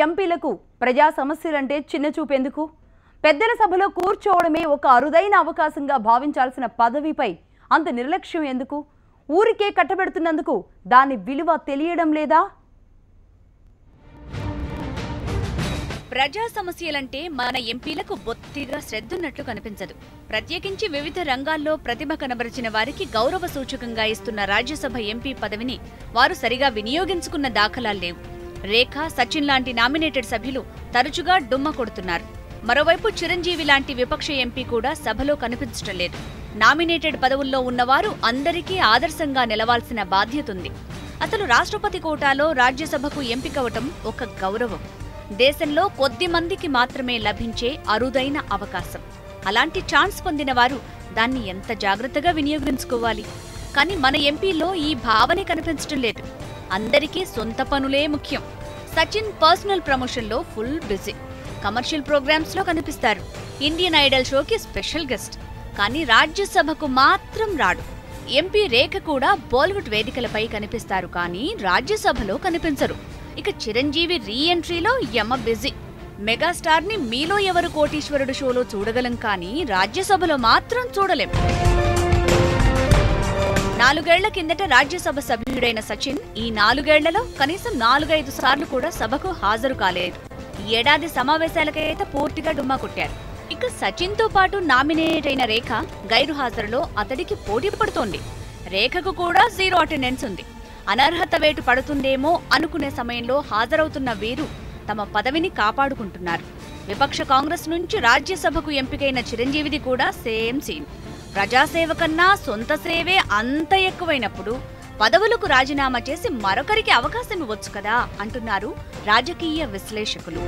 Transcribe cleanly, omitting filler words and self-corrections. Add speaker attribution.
Speaker 1: ఎంపీలకు ప్రజా సమస్యలంటే చిన్న చూపెందుకు? పెద్దల సభలో కూర్చోవడమే ఒక అరుదైన అవకాశంగా భావించాల్సిన పదవిపై అంత నిర్లక్ష్యం ఎందుకు? ఊరికే కట్టబెడుతున్నందుకు దాని విలువ తెలియడం లేదా?
Speaker 2: ప్రజా సమస్యలంటే మన ఎంపీలకు బొత్తిగా శ్రద్ధున్నట్లు కనిపించదు. ప్రత్యేకించి వివిధ రంగాల్లో ప్రతిభ కనబరిచిన వారికి గౌరవ సూచకంగా ఇస్తున్న రాజ్యసభ ఎంపీ పదవిని వారు సరిగా వినియోగించుకున్న దాఖలాలు లేవు. రేఖ, సచిన్ లాంటి నామినేటెడ్ సభ్యులు తరచుగా డుమ్మ కొడుతున్నారు. మరోవైపు చిరంజీవి లాంటి విపక్ష ఎంపీ కూడా సభలో కనిపించడం లేదు. నామినేటెడ్ పదవుల్లో ఉన్నవారు అందరికీ ఆదర్శంగా నిలవాల్సిన బాధ్యతుంది. అసలు రాష్ట్రపతి కోటాలో రాజ్యసభకు ఎంపికవటం ఒక గౌరవం. దేశంలో కొద్ది మందికి మాత్రమే లభించే అరుదైన అవకాశం. అలాంటి ఛాన్స్ పొందిన వారు దాన్ని ఎంత జాగ్రత్తగా వినియోగించుకోవాలి. కానీ మన ఎంపీలో ఈ భావనే కనిపించడం లేదు. అందరికీ సొంత పనులే ముఖ్యం. సచిన్ పర్సనల్ ప్రమోషన్లో ఫుల్ బిజీ. కమర్షియల్ ప్రోగ్రామ్స్ లో కనిపిస్తారు. ఇండియన్ ఐడల్ షోకి స్పెషల్ గెస్ట్. కానీ రాజ్యసభకు మాత్రం రాడు. ఎంపీ రేఖ కూడా బాలీవుడ్ వేదికలపై కనిపిస్తారు, కానీ రాజ్యసభలో కనిపించరు. ఇక చిరంజీవి రీ ఎంట్రీలో యమ బిజీ. మెగాస్టార్ ని మీలో ఎవరు కోటీశ్వరుడు షోలో చూడగలం, కానీ రాజ్యసభలో మాత్రం చూడలేం. 4 ఏళ్ల కిందట రాజ్యసభ సభ్యుడైన సచిన్ ఈ 4 ఏళ్లలో కనీసం 4-5 సార్లు కూడా సభకు హాజరు కాలేదు. ఈ ఏడాది సమావేశాలకైతే పూర్తిగా డుమ్మా కొట్టారు. ఇక సచిన్ తో పాటు నామినేట్ అయిన రేఖ గైరు హాజరులో అతడికి పోటీ పడుతోంది. రేఖకు కూడా 0 అటెండెన్స్ ఉంది. అనర్హత వేటు పడుతుందేమో అనుకునే సమయంలో హాజరవుతున్న వీరు తమ పదవిని కాపాడుకుంటున్నారు. విపక్ష కాంగ్రెస్ నుంచి రాజ్యసభకు ఎంపికైన చిరంజీవిది కూడా సేమ్ సీన్. ప్రజాసేవ కన్నా సొంత సేవే అంత ఎక్కువైనప్పుడు పదవులకు రాజీనామా చేసి మరొకరికి అవకాశం ఇవ్వచ్చు కదా అంటున్నారు రాజకీయ విశ్లేషకులు.